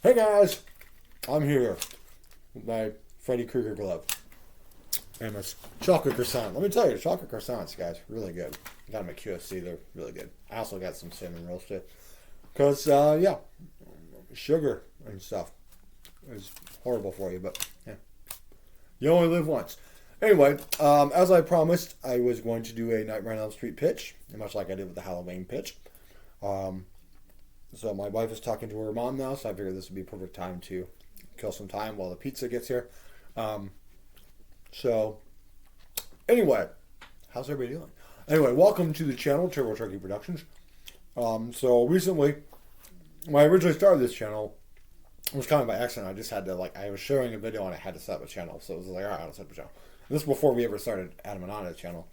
Hey guys, I'm here with my Freddy Krueger glove and my chocolate croissant. Let me tell you, chocolate croissants, guys, really good. Got them at QFC, they're really good. I also got some cinnamon rolls too. Because, yeah, sugar and stuff is horrible for you, but yeah, you only live once. Anyway, as I promised, I was going to do a Nightmare on Elm Street pitch, much like I did with the Halloween pitch. So my wife is talking to her mom now, so I figured this would be a perfect time to kill some time while the pizza gets here. So, anyway, how's everybody doing? Anyway, welcome to the channel, Turbo Turkey Productions. So recently, when I originally started this channel, it was kind of by accident. I just had to, I was showing a video and I had to set up a channel. So it was like, all right, I'll set up a channel. And this was before we ever started Adam and Anna's channel.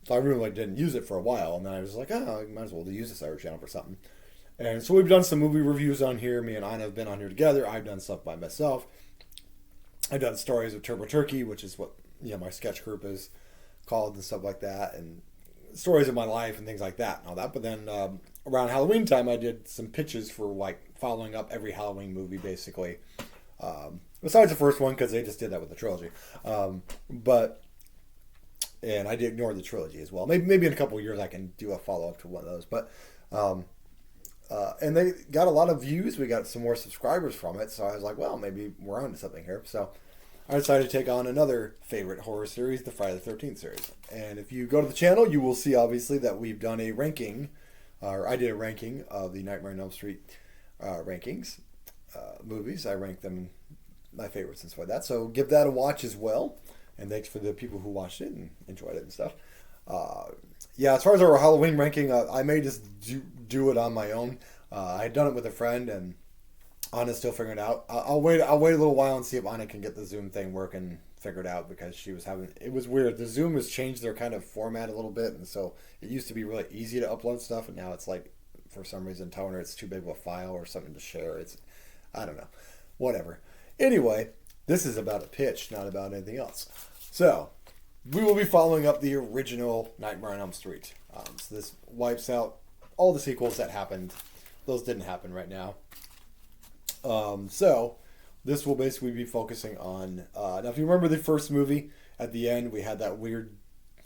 So I really didn't use it for a while, and then I was like, oh, I might as well use this other channel for something. And so we've done some movie reviews on here. Me and Anna have been on here together. I've done stuff by myself. I've done stories of Turbo Turkey, which is what my sketch group is called and stuff like that, and stories of my life and things like that and all that. But then around Halloween time, I did some pitches for following up every Halloween movie, basically. Besides the first one, because they just did that with the trilogy. And I did ignore the trilogy as well. Maybe in a couple of years I can do a follow-up to one of those. But and they got a lot of views. We got some more subscribers from it. So I was like, well, maybe we're on to something here. So I decided to take on another favorite horror series, the Friday the 13th series. And if you go to the channel, you will see, obviously, that we've done a ranking, or I did a ranking of the Nightmare on Elm Street rankings, movies. I ranked them my favorites and stuff like that. So give that a watch as well. And thanks for the people who watched it and enjoyed it and stuff. Yeah, as far as our Halloween ranking, I may just do it on my own. I had done it with a friend, and Anna's still figuring it out. I'll wait a little while and see if Anna can get the Zoom thing working, figured out, because she was having... It was weird. The Zoom has changed their kind of format a little bit, and so it used to be really easy to upload stuff, and now it's for some reason, telling her it's too big of a file or something to share. I don't know. Whatever. Anyway... This is about a pitch, not about anything else. So, we will be following up the original Nightmare on Elm Street. So this wipes out all the sequels that happened. Those didn't happen right now. So, this will basically be focusing on... now, if you remember the first movie, at the end, we had that weird,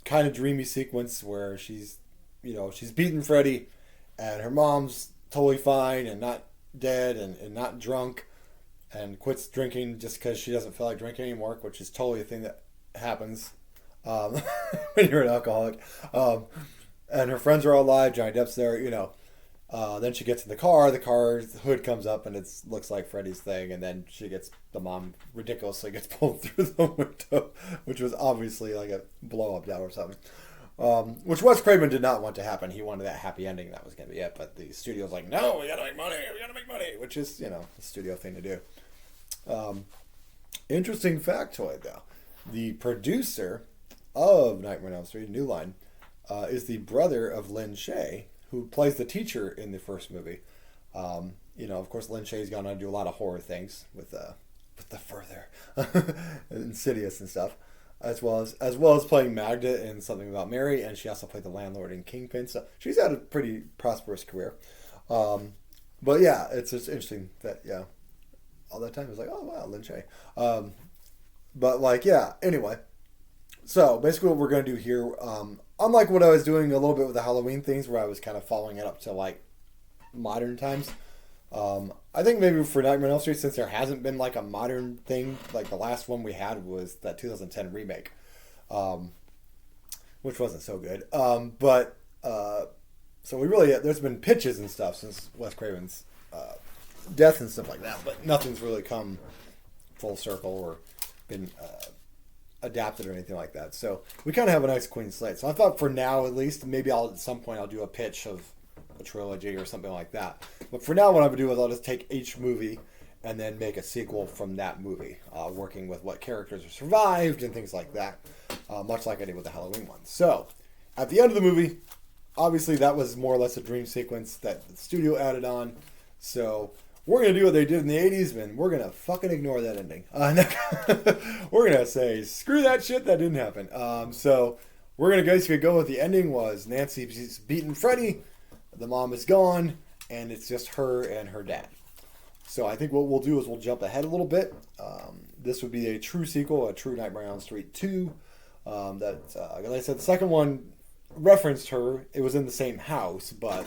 kind of dreamy sequence where she's beating Freddy, and her mom's totally fine and not dead and not drunk, and quits drinking just because she doesn't feel like drinking anymore, which is totally a thing that happens when you're an alcoholic. And her friends are all alive. Johnny Depp's there, Then she gets in the car's hood comes up, and it looks like Freddy's thing. And then the mom ridiculously gets pulled through the window, which was obviously like a blow-up doll or something. Which Wes Craven did not want to happen. He wanted that happy ending. That was going to be it. But the studio's like, no, we got to make money. Which is, a studio thing to do. Interesting factoid, though. The producer of Nightmare on Elm Street, New Line, is the brother of Lin Shaye, who plays the teacher in the first movie. Of course, Lin Shaye's gone on to do a lot of horror things with the Further, Insidious and stuff. As well as playing Magda in Something About Mary, and she also played the landlord in Kingpin. So she's had a pretty prosperous career. But yeah, it's just interesting that all that time it was like, oh wow, Lin Shaye. Anyway. So basically, what we're gonna do here, unlike what I was doing a little bit with the Halloween things, where I was kind of following it up to modern times. I think maybe for Nightmare on Elm Street, since there hasn't been a modern thing, the last one we had was that 2010 remake, which wasn't so good. So we really, there's been pitches and stuff since Wes Craven's death and stuff like that, but nothing's really come full circle or been adapted or anything like that. So we kind of have a nice clean slate. So I thought for now, at least, maybe at some point I'll do a pitch of a trilogy or something like that. But for now, what I'm going to do is I'll just take each movie and then make a sequel from that movie, working with what characters are survived and things like that, much like I did with the Halloween one. So, at the end of the movie, obviously that was more or less a dream sequence that the studio added on. So, we're going to do what they did in the 80s, and we're going to fucking ignore that ending. We're going to say, screw that shit, that didn't happen. So, we're going to basically go with the ending was Nancy's beating Freddy, the mom is gone, and it's just her and her dad. So I think what we'll do is we'll jump ahead a little bit. This would be a true sequel, a true Nightmare on Elm Street 2. Like I said, the second one referenced her. It was in the same house, but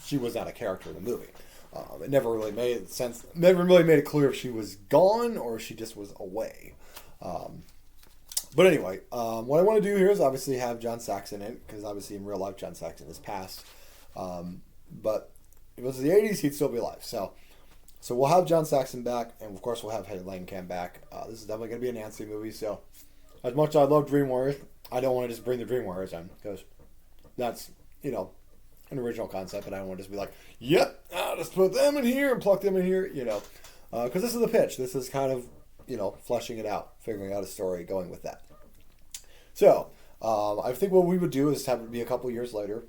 she was not a character in the movie. It never really made sense. Never really made it clear if she was gone or if she just was away. But anyway, what I want to do here is obviously have John Saxon in it, because obviously in real life John Saxon is passed. But if it was the 80s, he'd still be alive. So we'll have John Saxon back, and of course we'll have Heather Langenkamp back. This is definitely going to be a Nancy movie, so as much as I love Dream Warriors, I don't want to just bring the Dream Warriors in, because that's, an original concept, and I don't want to just be like, yep, I'll just put them in here and pluck them in here, because this is the pitch. This is kind of, fleshing it out, figuring out a story, going with that. So, I think what we would do is have it be a couple years later.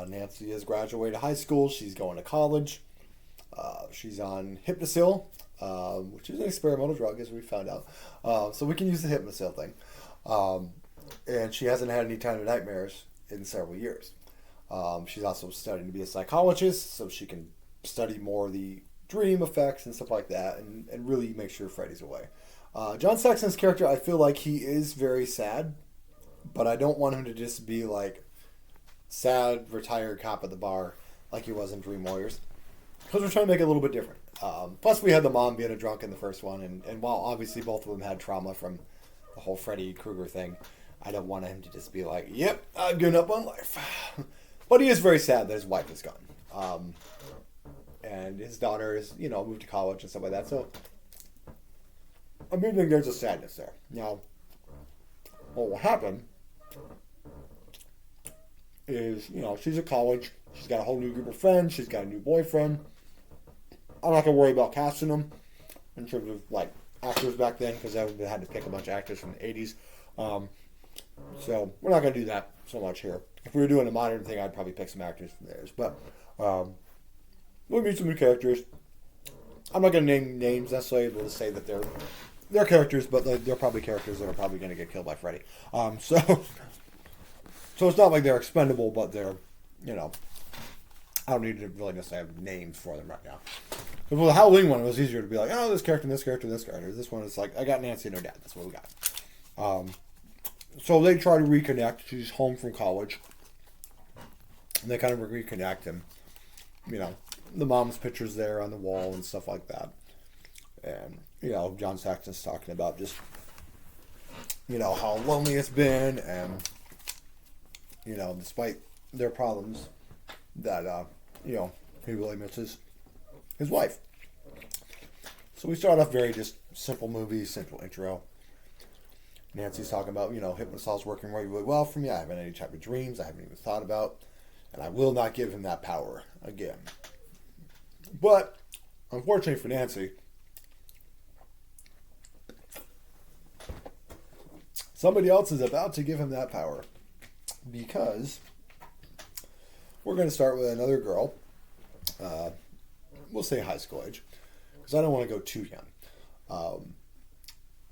Nancy has graduated high school. She's going to college. She's on Hypnosil, which is an experimental drug, as we found out. So we can use the Hypnosil thing. And she hasn't had any kind of nightmares in several years. She's also studying to be a psychologist, so she can study more of the dream effects and stuff like that, and really make sure Freddy's away. John Saxon's character, I feel like he is very sad, but I don't want him to just be like sad, retired cop at the bar like he was in Dream Warriors, because we're trying to make it a little bit different. Plus, we had the mom being a drunk in the first one, and while obviously both of them had trauma from the whole Freddy Krueger thing, I don't want him to just be like, yep, I've given up on life. But he is very sad that his wife is gone. And his daughter is, moved to college and stuff like that. So, I mean, there's a sadness there. Now, what will happen is, she's at college. She's got a whole new group of friends. She's got a new boyfriend. I'm not going to worry about casting them in terms of, like, actors back then, because I had to pick a bunch of actors from the 80s. So, we're not going to do that so much here. If we were doing a modern thing, I'd probably pick some actors from theirs. But we'll meet some new characters. I'm not going to name names necessarily. We'll just say that they're characters, but they're probably characters that are probably going to get killed by Freddy. So it's not like they're expendable, but they're, I don't need to really necessarily have names for them right now. But for the Halloween one, it was easier to be like, oh, this character, this character, this character. This one is like, I got Nancy and her dad. That's what we got. So they try to reconnect. She's home from college. And they kind of reconnect, and, the mom's picture's there on the wall and stuff like that. And, John Saxon's talking about just, how lonely it's been, and, despite their problems, that, he really misses his wife. So we start off very just simple movie, simple intro. Nancy's talking about, Hypnosol's working really, really well for me. I haven't had any type of dreams I haven't even thought about. And I will not give him that power again. But, unfortunately for Nancy, somebody else is about to give him that power. Because we're going to start with another girl. We'll say high school age. Because I don't want to go too young.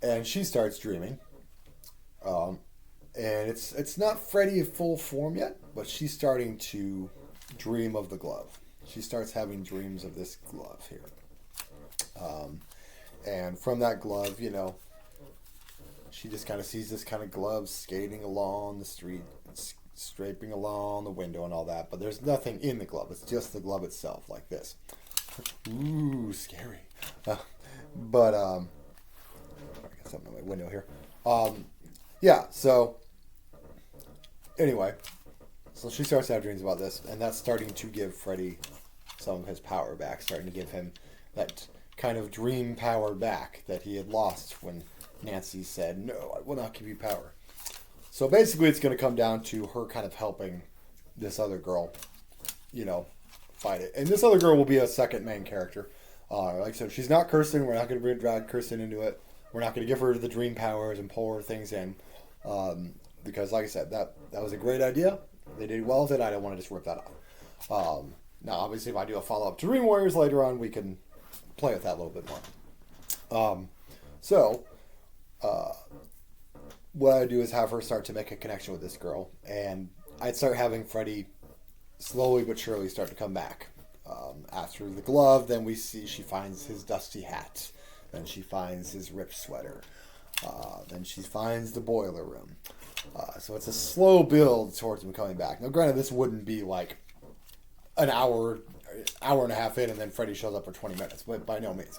And she starts dreaming. And it's not Freddy in full form yet, but she's starting to dream of the glove. She starts having dreams of this glove here. And from that glove, she just kind of sees this kind of glove skating along the street, scraping along the window and all that. But there's nothing in the glove. It's just the glove itself, like this. Ooh, scary. But, I got something on my window here. Yeah, so anyway, so she starts to have dreams about this, and that's starting to give Freddy some of his power back, starting to give him that kind of dream power back that he had lost when Nancy said, no, I will not give you power. So basically it's going to come down to her kind of helping this other girl, fight it. And this other girl will be a second main character. Like I said, she's not Kirsten. We're not going to drag Kirsten into it. We're not going to give her the dream powers and pull her things in. Because, like I said, that was a great idea. They did well with it. I don't want to just rip that off. Now, obviously, if I do a follow-up to Dream Warriors later on, we can play with that a little bit more. What I do is have her start to make a connection with this girl. And I'd start having Freddy slowly but surely start to come back. After the glove, then we see she finds his dusty hat. Then she finds his ripped sweater. Then she finds the boiler room. So it's a slow build towards him coming back. Now, granted, this wouldn't be like an hour and a half in, and then Freddy shows up for 20 minutes, but by no means.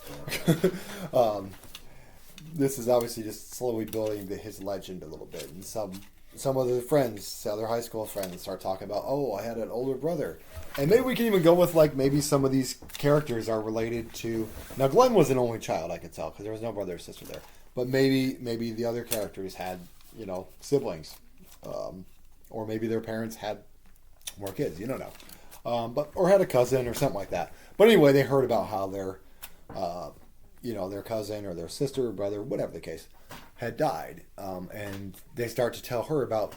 This is obviously just slowly building his legend a little bit. And some of the friends, other high school friends, start talking about, oh, I had an older brother. And maybe we can even go with, like, maybe some of these characters are related to... Now, Glenn was an only child, I could tell, because there was no brother or sister there. But maybe the other characters had, siblings. Or maybe their parents had more kids. You don't know. Or had a cousin or something like that. But anyway, they heard about how their cousin or their sister or brother, whatever the case, had died. And they start to tell her about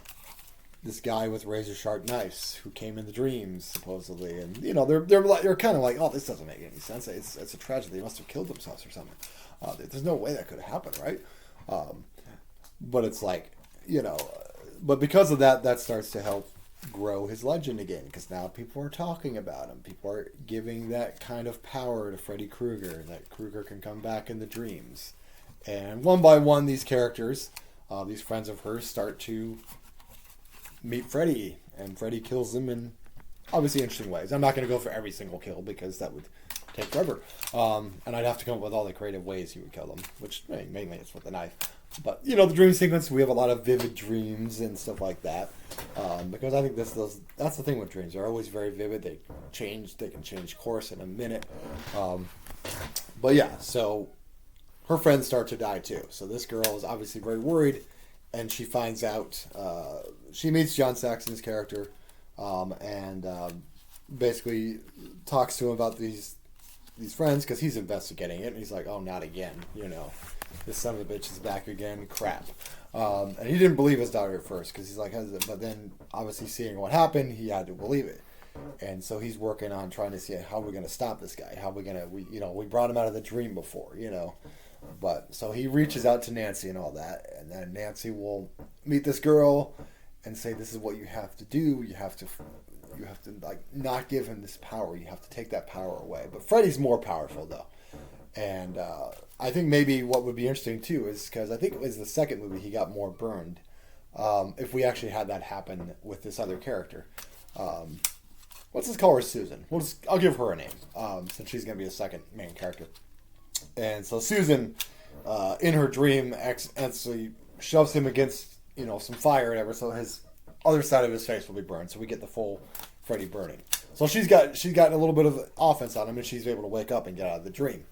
this guy with razor sharp knives who came in the dreams, supposedly. And, they're kind of like, oh, this doesn't make any sense. It's a tragedy. They must have killed themselves or something. There's no way that could have happened, right? But it's like, but because of that, that starts to help grow his legend again, because now people are talking about him. People are giving that kind of power to Freddy Krueger, that Krueger can come back in the dreams. And one by one, these characters, these friends of hers, start to meet Freddy, and Freddy kills them in obviously interesting ways. I'm not going to go for every single kill because that would take forever, and I'd have to come up with all the creative ways he would kill them, which mainly it's with the knife. But the dream sequence, we have a lot of vivid dreams and stuff like that, because I think that's the thing with dreams. They're always very vivid. They can change course in a minute. But yeah, so her friends start to die too. So this girl is obviously very worried, and she finds out. She meets John Saxon's character, and basically talks to him about these friends, because he's investigating it, and he's like, oh, not again, this son of a bitch is back again, crap. And he didn't believe his daughter at first, because he's like, but then obviously seeing what happened, he had to believe it. And so he's working on trying to see how we're going to stop this guy, how we're going to, we brought him out of the dream before, but so he reaches out to Nancy and all that, and then Nancy will meet this girl and say, this is what you have to do. You have to like not give him this power. You have to take that power away. But Freddy's more powerful though, and I think maybe what would be interesting too is, because I think it was the second movie he got more burned. If we actually had that happen with this other character, let's just call her Susan. I'll give her a name, since she's going to be the second main character. And so Susan, in her dream, accidentally shoves him against some fire or whatever, so his other side of his face will be burned, so we get the full Freddy burning. So she's got a little bit of offense on him, and she's able to wake up and get out of the dream.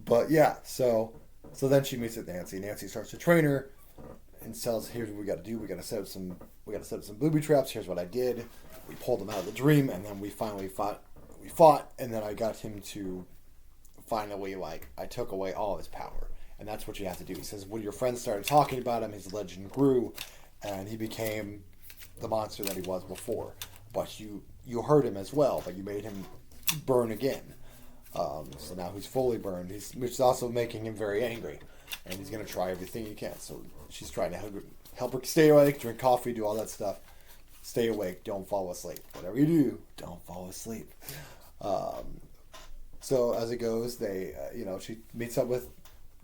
But yeah, so then she meets with Nancy. Nancy starts to train her and tells, here's what we got to do. We got to set up some booby traps. Here's what I did. We pulled him out of the dream, and then we finally fought. We fought, and then I got him to finally, I took away all of his power. And that's what you have to do. He says, when your friends started talking about him, his legend grew, and he became the monster that he was before. But you hurt him as well, but you made him burn again. So now he's fully burned, which is also making him very angry. And he's going to try everything he can. So she's trying to help her stay awake, drink coffee, do all that stuff. Stay awake, don't fall asleep. Whatever you do, don't fall asleep. So as it goes, they, she meets up with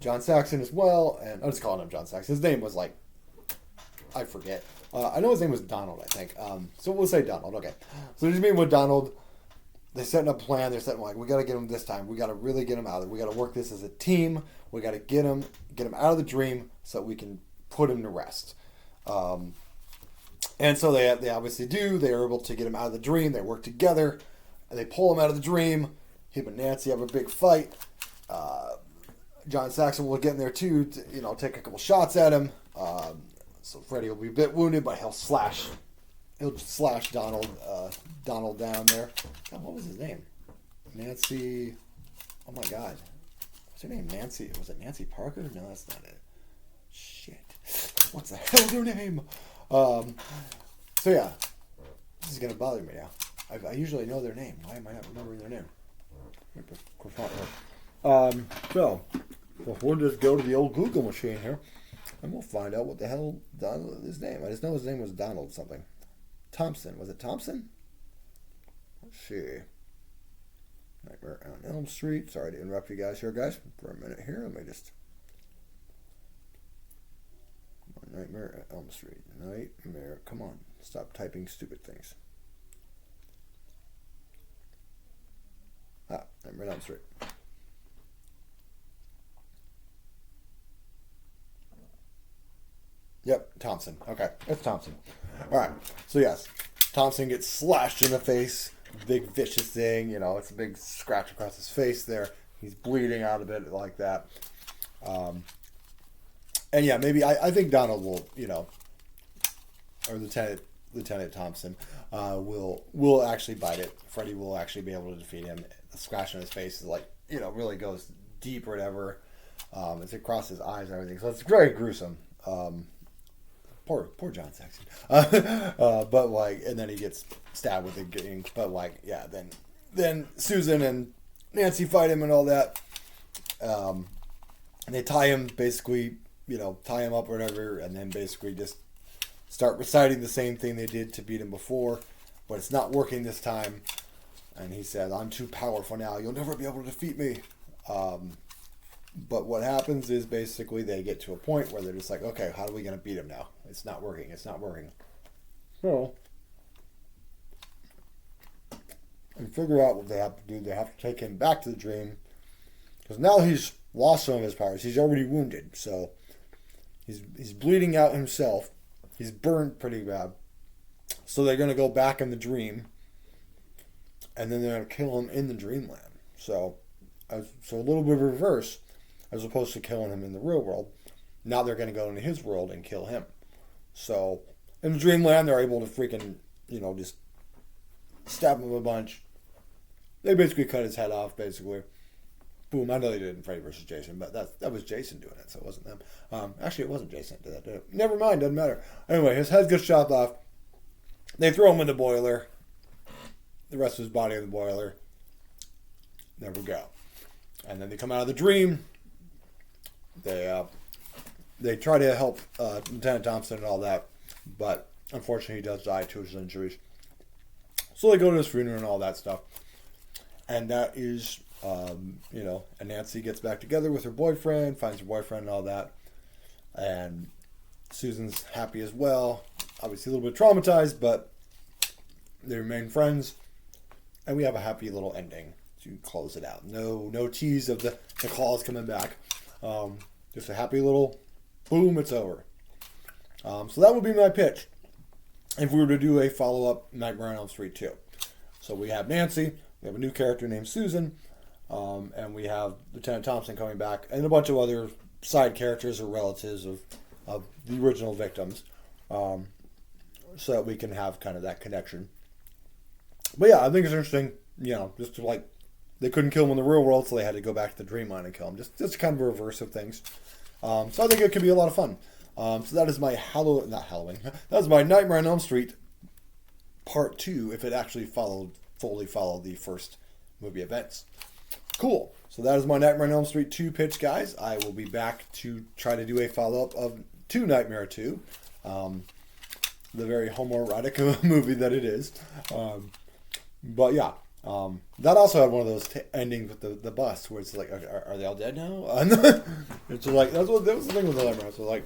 John Saxon as well, and I'm just calling him John Saxon. His name was I forget. I know his name was Donald, I think. So we'll say Donald, okay. So they're just meeting with Donald. They're setting up a plan. They're setting we got to get him this time. We got to really get him out of there. We got to work this as a team. We got to get him out of the dream so that we can put him to rest. And so they obviously do. They are able to get him out of the dream. They work together, and they pull him out of the dream. Him and Nancy have a big fight. John Saxon will get in there too, to, take a couple shots at him. So Freddy will be a bit wounded, but he'll slash Donald down there. God, what was his name? Nancy. Oh my God, what's her name? Nancy. Was it Nancy Parker? No, that's not it. Shit. What's the hell's her name? So yeah, this is gonna bother me now. I usually know their name. Why am I not remembering their name? So we'll just go to the old Google machine here, and we'll find out what the hell Donald his name. I just know his name was Donald something. Thompson. Was it Thompson? Let's see. Nightmare on Elm Street. Sorry to interrupt you guys here, guys, for a minute here. Let me just... Nightmare at Elm Street. Nightmare. Come on. Stop typing stupid things. Nightmare on Elm Street. Yep, Thompson. Okay, it's Thompson. All right. So yes, Thompson gets slashed in the face. Big vicious thing. You know, it's a big scratch across his face there. He's bleeding out a bit like that. And yeah, maybe I think Donald will, you know, or Lieutenant Thompson will actually bite it. Freddy will actually be able to defeat him. The scratch on his face is like, you know, really goes deep or whatever. It's across his eyes and everything, so it's very gruesome. Poor John Saxon. But like, and then he gets stabbed with a ink. But like, yeah, then Susan and Nancy fight him and all that. And they tie him basically, you know, tie him up or whatever, and then basically just start reciting the same thing they did to beat him before, but it's not working this time. And he said, "I'm too powerful now. You'll never be able to defeat me." But what happens is basically they get to a point where they're just like, okay, how are we going to beat him now? It's not working. It's not working. So, and figure out what they have to do. They have to take him back to the dream. Because now he's lost some of his powers. He's already wounded. So, he's bleeding out himself. He's burned pretty bad. So they're going to go back in the dream. And then they're going to kill him in the dreamland. So a little bit of reverse. As opposed to killing him in the real world, now they're going to go into his world and kill him. So, in the dreamland, they're able to freaking, you know, just stab him a bunch. They basically cut his head off, basically. Boom, I know they did it in Freddy vs. Jason, but that was Jason doing it, so it wasn't them. Actually, it wasn't Jason that did that, did it? Never mind, doesn't matter. Anyway, his head gets chopped off. They throw him in the boiler. The rest of his body in the boiler. There we go. And then they come out of the dream. They try to help Lieutenant Thompson and all that, but unfortunately he does die to his injuries. So they go to his funeral and all that stuff. And that is, you know, and Nancy gets back together with her boyfriend, finds her boyfriend and all that. And Susan's happy as well. Obviously a little bit traumatized, but they remain friends. And we have a happy little ending to close it out. No tease of the claws coming back. Just a happy little boom, it's over. So that would be my pitch if we were to do a follow-up Nightmare on Elm Street 2. So we have Nancy, we have a new character named Susan, and we have Lieutenant Thompson coming back, and a bunch of other side characters or relatives of the original victims, so that we can have kind of that connection. But yeah, I think it's interesting, you know, just to like, they couldn't kill him in the real world, so they had to go back to the dreamland and kill him. Just kind of a reverse of things. So I think it could be a lot of fun. So that is my that is my Nightmare on Elm Street Part 2, if it actually fully followed the first movie events. Cool. So that is my Nightmare on Elm Street 2 pitch, guys. I will be back to try to do a follow-up to Nightmare 2. The very homoerotic movie that it is. But yeah. That also had one of those endings with the bus where it's like, are they all dead now? It's like that was the thing with the Nightmare. So like,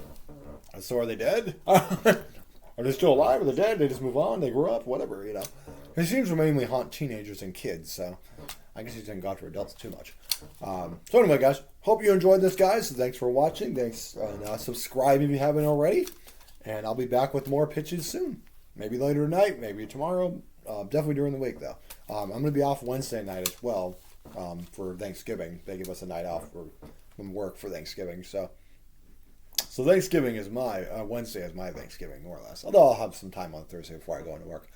so are they dead? Are they still alive? Are they dead? They just move on. They grew up. Whatever, you know. He seems to mainly haunt teenagers and kids, so I guess he didn't go after adults too much. So anyway, guys, hope you enjoyed this, guys. Thanks for watching. Thanks. Subscribe if you haven't already, and I'll be back with more pitches soon. Maybe later tonight. Maybe tomorrow. Definitely during the week, though. I'm going to be off Wednesday night as well for Thanksgiving. They give us a night off from work for Thanksgiving. So Thanksgiving is Wednesday is my Thanksgiving, more or less. Although I'll have some time on Thursday before I go into work.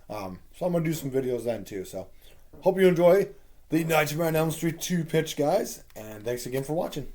So I'm going to do some videos then, too. So hope you enjoy the Nightmare on Elm Street 2 pitch, guys. And thanks again for watching.